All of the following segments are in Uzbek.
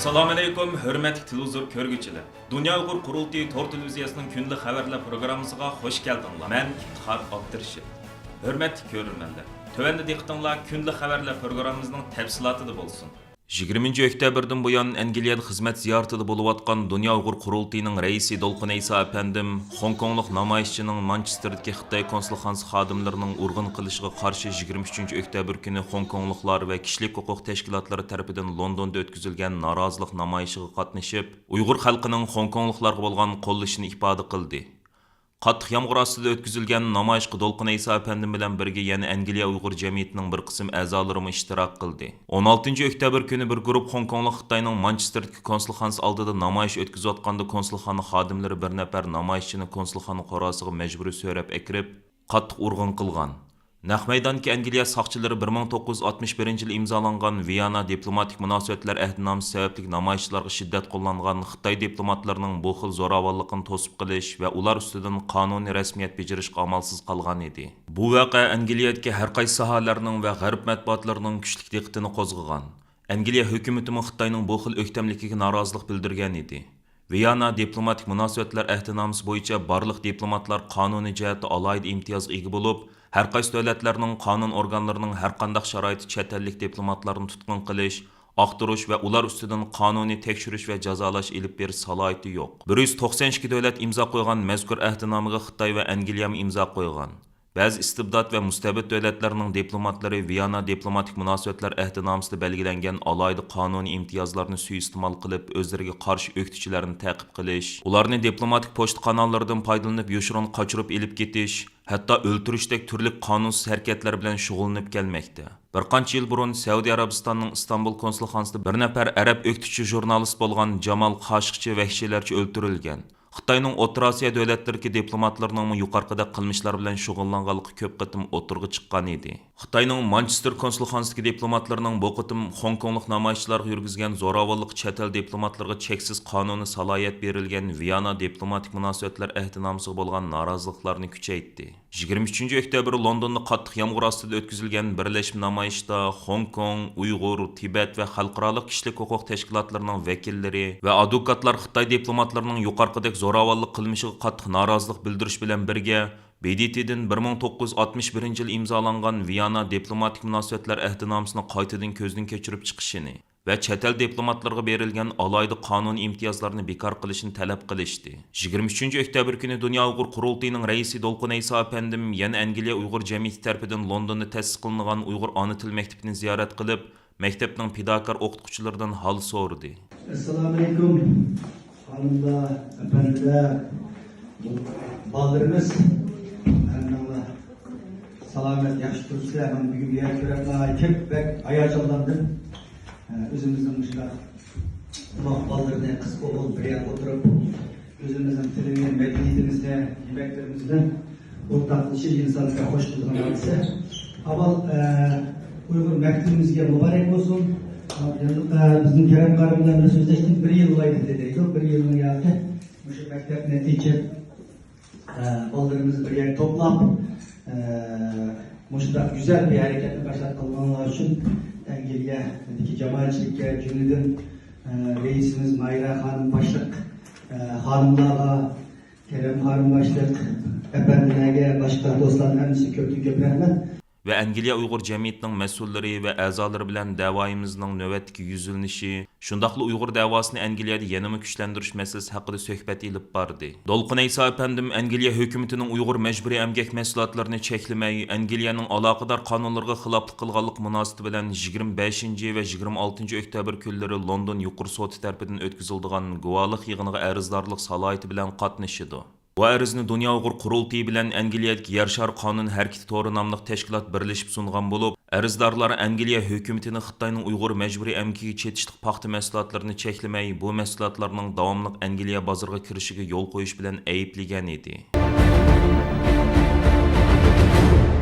Assalamu alaykum, hürmetli televizor körgüçüler. Dünya Uyghur Kurultayı Tor Televiziyasının günlük haberler programımıza hoş geldinler. Ben İftihar Abdurşid. Hürmetli görürmenler. Tövende diqqatinglar günlük haberler programımızın tafsilatı bolsun. 20 oktyabrdan buyon Angliyada xizmat ziyoratida bo'lib atgan Dünya Uyghur Qurultayining raisi Dolqun Eysa apandim Hong Kongluk namoyishchining Manchesterdagi Xitoy konsulxonasi xodimlarining urg'un qilishiga qarshi 23 oktyabr kuni Hong Kongluklar va kishilik huquq tashkilotlari tomonidan Londonda o'tkazilgan norozilik namoyishiga qatnashib, Uyg'ur xalqining Hong Kongluklarga bo'lgan qo'llashini ifoda qildi. Qattiq yomg'ir ostida o'tkazilgan namoyishga Dolqun Eysa apandim bilan birga yana Angliya Uyg'ur jamiyatining bir qism a'zolari ishtirok qildi. 16 oktyabr kuni bir guruh Hong Konglik Xitoyning Manchesterdagi konsulxonasi oldida namoyish o'tkazayotganda konsulxona xodimlari bir nafar namoyishchini konsulxona qorasiga majburiy so'rab akirib, qattiq urg'un qilgan. Naq maydondagi Angliya soqchilari 1961-yil imzolangan Viyana diplomatik munosabatlar ahdnomasi sababli namoyishchilarga shiddat qo'llangan Xitoy diplomatlarining bu xil zo'ravonlikni to'sib qilish va ular ustidan qonuniy rasmiyat bajirishga amalsiz qolgan edi. Bu voqea Angliyadagi har qaysi sohalarning va g'arb matbuotlarining kuchli diqqatini qo'zg'agan. Angliya hukumati Xitoyning bu xil o'ktamligiga norozilik bildirgan edi. Viyana diplomatik munosabatlar ahdnomasi bo'yicha barliq diplomatlar qonuniy jihatda alohida imtiyozga ega bo'lib, har qaysi davlatlarning qonun organlarining har qanday sharoitda chet ellik diplomatlarni tutqun qilish, aqtirish va ular ustidan qonuniy tekshirish va jazolash ilib berish salohiyati yo'q. 192 davlat imzo qo'ygan mazkur ahdnomaga Xitoy va Angliya ham imzo qo'ygan. Ba'zi istibdod va mustabid davlatlarning diplomatlari Viyana diplomatik munosabatlar ahdnomasida belgilangan alohida qonuniy imtiyozlarni suiiste'mol qilib, o'zlariga qarshi o'qituvchilarni ta'qib qilish, ularni diplomatik pochta kanallaridan foydalanib yoshirin qochirib elib ketish, hatto o'ltirishdek turli qonunsiz harakatlar bilan shug'ullanib kelmoqda. Bir qancha yil burun Saudiya Arabistonning Istanbul konsulxonasida bir nafar arab o'qituvchi jurnalist bo'lgan Jamal Qoshiqchi vahshiylarcha o'ltirilgan. Xitoyning O'rta Osiyo davlatlaridagi diplomatlarning yuqorqida qilmishlar bilan shug'ullanganligi ko'p qatim o'tirg'i chiqqan edi. Xitoyning Manchester konsulxonasidagi diplomatlarning bu qatim Hong Konglik namoyishchilarga yurgizgan zo'ravonlik chet el diplomatlarga cheksiz qonuniy salohiyat berilgan Viyana diplomatik munosabatlar ahdnomasiga bo'lgan noroziliklarni kuchaytirdi. 23 oktyabr Londonda qattiq yomg'ir ostida o'tkazilgan birlashma namoyishda Hong Kong, Uyg'ur, Tibet va xalqaro kishilik huquq tashkilotlarining vakillari va advokatlar Xitoy diplomatlarining yuqorqidagi zo'ravonlik qilmishiga qattiq norozilik bildirish bilan birga BDT'dan 1961-yil imzolangan Viyana diplomatik munosabatlar ahdnomasini qaytadan ko'zdan kechirib chiqishini va chet el diplomatlarga berilgan alohida qonuniy imtiyozlarni bekor qilishni talab qilishdi. 23 oktyabr kuni Dünya Uyghur Qurultayining raisi Dolqun Eysa apandim yana Angliya Uyg'ur jamiyati tomonidan Londonda ta'sis qilingan Uyg'ur ona til maktabini ziyorat qilib, maktabning fidokor o'qituvchilaridan hol so'radi. Assalomu alaykum. Hanımlar, efendiler, ballarımız, hanımlar, selamet, yaxşı tursa, ben bugün bir yer görevden kep ve ayağa çallandım. Özümüzün dışında ballarını kısık olup bir yer oturup, özümüzün tilini, medeniyetimizle, yemeklerimizle ortaklaşır insanlıkla hoş buldum hadise. Aval Uygur mektubimizge mübarek olsun. Bizim Kerem Karım'la sözleştik, bir yıl olaydı dedi. Yok, bir yılını geldi. Şu mektep netice ballarımızı bir yer toplam Muş'ta güzel bir hareketle başlatılmalar için Anglia'daki cemaatçilikle cümleden reisimiz Mayra Hanım başlık, hanımlarla Kerem Hanım başlık, efendilerine başka dostlarına hepsi kötü rahmet. Ve Angliya Uyg'ur jamiyatining mas'ullari va a'zolari bilan da'voyimizning navbatdagi yuzilinishi, shundaqli Uyg'ur da'vosini Angliyada yanama kuchlantirish masalasi haqida suhbat ilib bordi. Dolqun Eysa apandim Angliya hukumatining Uyg'ur majburiy emgak mahsulotlarini cheklamay, Angliyaning aloqador qonunlariga xiloflik qilganlik munosabati bilan 25 va 26 oktyabr kunlari London yuqori sudi tomonidan o'tkaziladigan guvohlik yig'iniga arzdorlik salohiyati bilan qatnashidi. Bu arizni Dünya Uyghur Qurultayi bilan Angliyadagi Yershar qonun harakati to'g'ri nomli tashkilot birlashib sungan bo'lib, arzdorlar Angliya hukumatini Xitoyning Uyg'ur majburiy emkiga chetishlik paxta mahsulotlarini cheklamay, bu mahsulotlarning davomli Angliya bozoriga kirishiga yo'l qo'yish bilan ayblagan edi.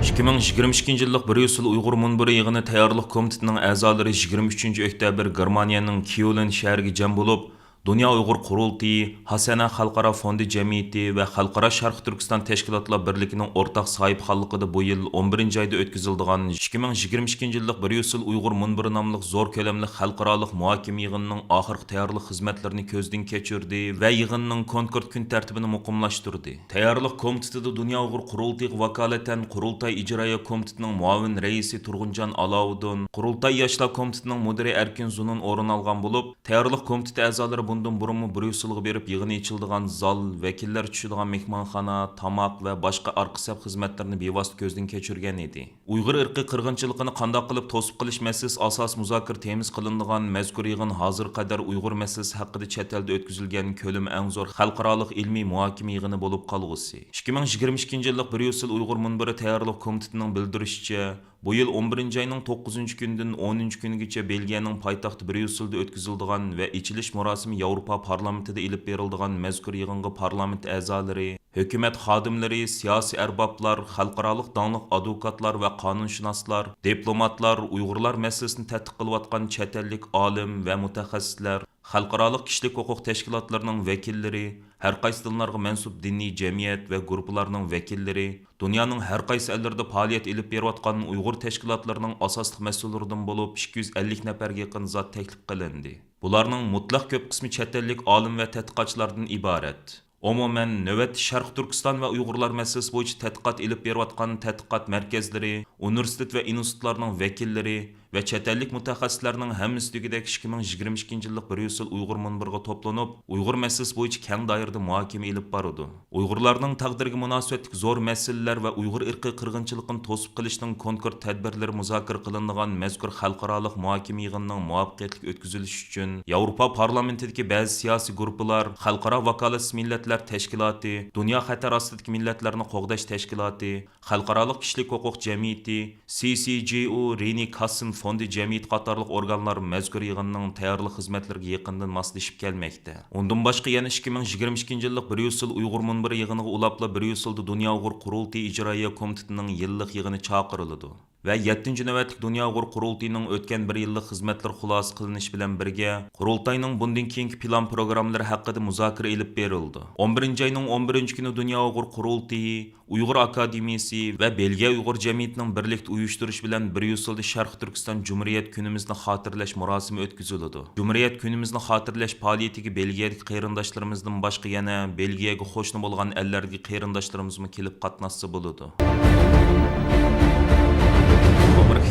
2022 yillik Bryussel Uyg'ur munbiri yig'ini tayyorlik komitetining a'zolari 23 oktyabr Germaniyaning Köln shahriga jam bo'lib, Dünya Uyghur Qurultayı, Hasana Xalqaro Fondi Jamiyati ve Xalqaro Sharq Turkiston Tashkilotlar Birligining o'rtaq sahibxonligida bu yil 11-oyda o'tkaziladigan 2022-yillik bir usul Uyg'ur munbiri nomli zo'r ko'lamli xalqaroliq muhokama yig'inining oxirgi tayyorlik xizmatlarini ko'zdan kechirdi va yig'inning konkret kun tartibini muqimlashtirdi. Tayyorlik komitetida Dünya Uyghur Qurultayıga vakolatan Qurultay ijroiya komitetining muavin raisi Turg'unjon Alovuddin, Qurultay yoshlar komitetining mudiri Erkin Zunun o'rin olgan bo'lib, tayyorlik komiteti a'zolari bundan burunmi Bryusselga berib yig'ini ichiladigan zal, vakillar tushadigan mehmonxona, tamoq va boshqa orqa saf xizmatlarini bevosita ko'zdan kechirgan edi. Uyg'ur irqiy qirg'inchiligini qanday qilib to'sib qilish masalasi asos muzokara temiz qilinadigan mazkur yig'in hozir qadar Uyg'ur masalasi haqida chet elda o'tkazilgan ko'lim eng zo'r xalqaroliq ilmiy muhokama yig'ini bo'lib qolgusi. 2022-yillik Bryussel Uyg'ur munbiri tayyorlik komitetining bildirishicha, bu yil 11-oyning 9-kunidan 10-kunigacha Belgiyaning poytaxti Bryusselda o'tkaziladigan va ichilish murosimi Yevropa parlamentida ilib beriladigan mazkur yig'inga parlament a'zolari, hukumat xodimlari, siyosiy arboblar, xalqaroliq donliq advokatlar va qonunshunoslar, diplomatlar, Uyg'urlar masalasini tadqiq qilayotgan chet ellik olim va mutaxassislar, xalqaroliq kishilik huquq tashkilotlarining vakillari, har qaysi dinlarga mansub diniy jamiyat va guruhlarning vakillari, dunyoning har qaysi ellarida faoliyat ilib berayotgan Uyg'ur tashkilotlarining asosli mas'ullaridan bo'lib 250 nafarga yaqin zot taklif qilindi. Bularning mutlaq ko'p qismi chet ellik olim va tadqiqotchilardan iborat. Umuman navbat Sharq Turkiston va Uyg'urlar masalasi bo'yicha tadqiqot ilib berayotgan tadqiqot markazlari, universitet va institutlarning vakillari va chet ellik mutaxassislarning hammasi degidek 2022-yillik Bryussel Uyg'ur munbiriga to'planib, Uyg'ur masalasi bo'yicha keng doirada muhokama ilib boradi. Uyg'urlarning taqdiriga munosabatli zo'r masalalar va Uyg'ur irqiy qirg'inchiligini to'sib qilishning konkret tadbirlari muzokara qilinadigan mazkur xalqaroliq muhokama yig'inining muvaffaqiyatli o'tkazilishi uchun Yevropa parlamentidagi ba'zi siyosiy guruhlar, xalqaro vakolatsiz millatlar tashkiloti, dunyo xatar ostidagi millatlarni qo'g'dash tashkiloti, xalqaroliq kishilik huquq jamiyati, CCJU, Reni Kassim Fondi Jamiyat qatorliq organlar mazkur yig'inning tayyorlik xizmatlariga yaqindan moslashib kelmoqda. Undan boshqa yana 2022-yillik Bryussel Uyg'ur munbiri yig'iniga ulabla Bryusselda Dünya Uyghur Qurultayı ijroiya komitetining yillik yig'ini chaqiriladi. Ve 7. navbatlik Dünya Uyghur Qurultayıning o'tgan bir yillik xizmatlar xulosa qilinishi bilan birga Qurultayning bundan keyingi plan programmalari haqida muzokara ilib berildi. 11-oyning 11-kuni Dünya Uyghur Qurultayı, Uyg'ur Akademiyasi va Belgiya Uyg'ur jamiyatining birlikda uyushtirish bilan Bryusselda Sharq Turkiston Cumhuriyet kunimizni xotirlash murosimi o'tkaziladi. Cumhuriyet kunimizni xotirlash faoliyatiga Belgiyadagi qarindoshlarimizdan boshqa yana Belgiyaga qo'shni bo'lgan ellardagi qarindoshlarimiz kelib qatnashsa bo'ladi.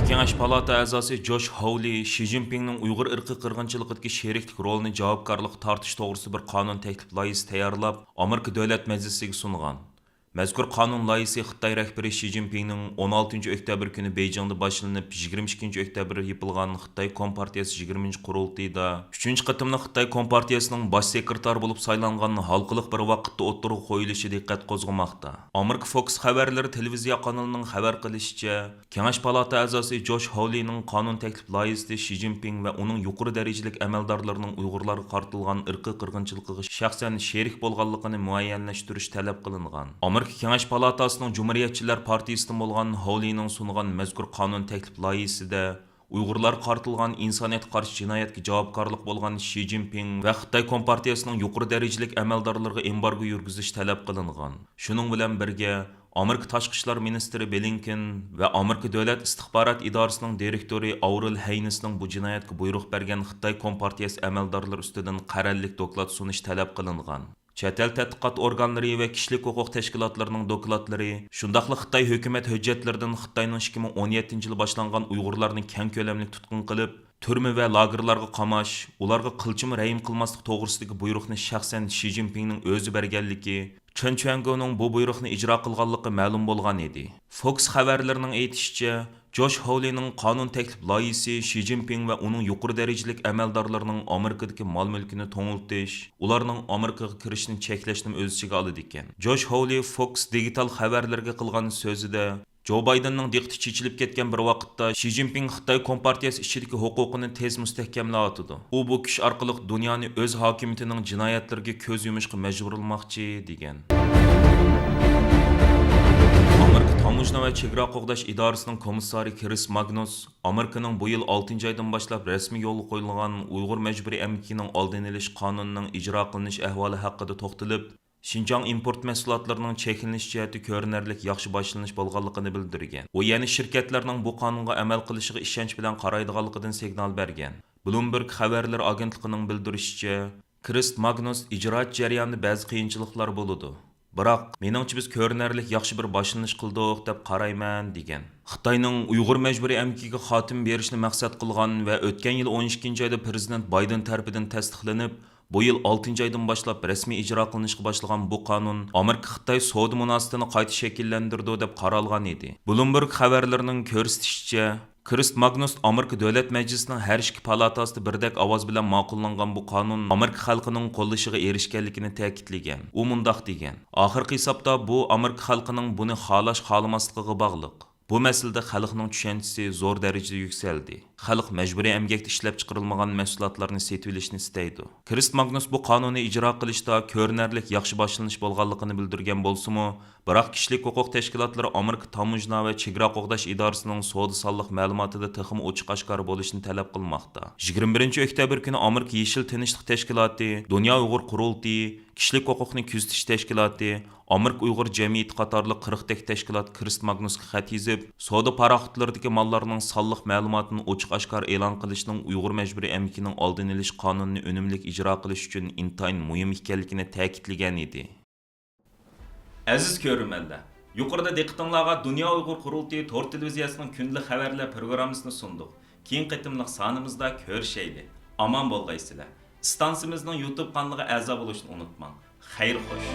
Kengash palata a'zosi Josh Hawley, Xi Jinpingning Uyg'ur irqiy qirg'inchiligidagi sheriklik rolini javobgarlik tortish to'g'risida bir qonun taklif loyihasi tayyorlab, Amerika Davlat Majlisiga sungan. Mazkur qonun loyihasi Xitoy rahbari Xi Jinpingning 16-oktyabr kuni Beyjingda boshlanib, 22-oktyabr yapılgan Xitoy Kompartiyasi 20-qurultayida 3-qatimli Xitoy Kompartiyasining bosh sekretari bo'lib saylangan xalqiliq bir vaqtda o'tirib qo'yilishi diqqat qo'zg'amoqda. Amerika Fox xabarlari televiziya kanalining xabar qilishicha, Kengash palata a'zosi Josh Hawleyning qonun taklif loyihasida Xi Jinping va uning yuqori darajalik amaldorlarining Uyg'urlarga qartilgan irqiy qirg'inchiligiga shaxsan sherik bo'lganligini muayyanlashtirish talab qilingan. Kengash palatasining Cumhuriyetçiler Partiyasidan bo'lgan Hawleyning sungan mazkur qonun taklif loyihasida Uyg'urlar qartilgan insoniyat qarshi jinoyatga javobgarlik bo'lgan Xi Jinping va Xitoy Kompartiyasining yuqori darajalik amaldorlariga embargo yurgizish talab qilingan. Shuning bilan birga Amerika Tashqi ishlar ministri Blinken va Amerika Davlat istixborot idorasining direktori Avril Haynesning bu jinoyatga buyruq bergan Xitoy Kompartiyasi amaldorlari ustidan qarorlik doklad sunish talab qilingan. Chet el tadqiqot organlari va kishilik huquq tashkilotlarining dokladlari, shundaqli Xitoy hukumat hujjatlaridan Xitoyning 2017-yil boshlangan Uyg'urlarni keng ko'lamli tutqun qilib, turma va lagerlarga qamash, ularga qilchimi rahim qilmaslik to'g'risidagi buyruqni shaxsan Xi Jinpingning o'zi berganligi, Chen Chuango'ning bu buyruqni ijro qilganligi ma'lum bo'lgan edi. Fox xabarlarining aytishicha, Josh Hawleyning qonun taklif loyihasi Xi Jinping va uning yuqori darajalik amaldorlarining Amerikadagi mol-mulkini to'ngiltish, ularning Amerikaga kirishini cheklashni o'z ichiga oladi ekan. Josh Hawley Fox digital xabarlarga qilgan so'zida Joe Bidenning diqqati chechilib ketgan bir vaqtda Xi Jinping Xitoy Kompartiyasi ichidagi huquqini tez mustahkamlayotdi. U bu kuch orqali dunyoni o'z hokimiyatining jinoyatlariga ko'z yumishga majburlamoqchi degan. Amerika Tamujna ve Chegara Qo'g'dash idorasining komissari Chris Magnus Amerikaning bu yil 6-oydan boshlab rasmiy yo'lga qo'yilgan Uyg'ur majburiy emgikining oldini olish qonunining ijro qilinish ahvoli haqida to'xtalib, Şinjan import mahsulotlarining cheklanish jihati ko'rinarli yaxshi boshlanish bo'lganligini bildirgan. U yana shirkatlarning bu qonunga amal qilishiga ishonch bilan qaraydiganligidan signal bergan. Bloomberg xabarlar agentligining bildirishicha, Chris Magnus ijroat jarayonida ba'zi qiyinchiliklar bo'ladi. Biroq, meningcha biz ko'rinarli yaxshi bir boshlanish qildik deb qarayman degan. Xitoyning Uyg'ur majburiy emgikiga xotim berishni maqsad qilgan va o'tgan yil 12-oyda prezident Bayden tomonidan tasdiqlanib, bu yil 6-oydan boshlab rasmiy ijro qilinishga boshlagan bu qonun Amerika-Xitoy savdo munosabatini qayta shakllantirdi deb qaralgan edi. Bloomberg xabarlarining ko'rsatishicha, Chris Magnus Amerika Davlat Majlisining har ikki palatasida birdek ovoz bilan ma'qullangan bu qonun Amerika xalqining qo'llashiga erishganligini ta'kidlagan. U mundaq degan: "Oxirgi hisobda bu Amerika xalqining buni xohlash-xohlamasligiga bog'liq. Bu masalada xalqning tushunchasi zo'r darajada yuksaldi. Xalq majburiy emgakda ishlab chiqarilmagan mahsulotlarni sotib olishni istaydi." Chris Magnus bu qonunni ijro qilishda ko'rinarli yaxshi boshlanish bo'lganligini bildirgan bo'lsa-mu, biroq kishilik huquq tashkilotlari Amerika Tamujna va Chegara Qo'g'dash idorasining savdo sonliq ma'lumotida texim ochiq-oshkor bo'lishni talab qilmoqda. 21-oktyabr kuni Amerika Yeshil tinchlik tashkiloti, Dunyo Uyg'ur qurultiyi, Kishilik huquqni kuzatish tashkiloti, Amerika Uyg'ur jamiyati qatorli 40 tek tashkilot Chris Magnusga xat yozib, savdo paraxotlaridagi mollarning sonliq ma'lumotini ochiq-oshkor e'lon qilishning Uyg'ur majburiy emgikining oldini olish qonunini unumli ijro qilish uchun intayin muhim ekanligini ta'kidlagan edi. Aziz ko'ruvchilar, yuqorida diqqatingizga Dunyo Uyg'ur qurultiyi to'r televiziyasining kunlik xabarlar programmasini sundik. Keyin qitimliq sonimizda ko'rishaylik. Aman bo'lgaysizlar. Stansimizning YouTube kanaliga a'zo bo'lishni unutmang. Xayr xo'sh.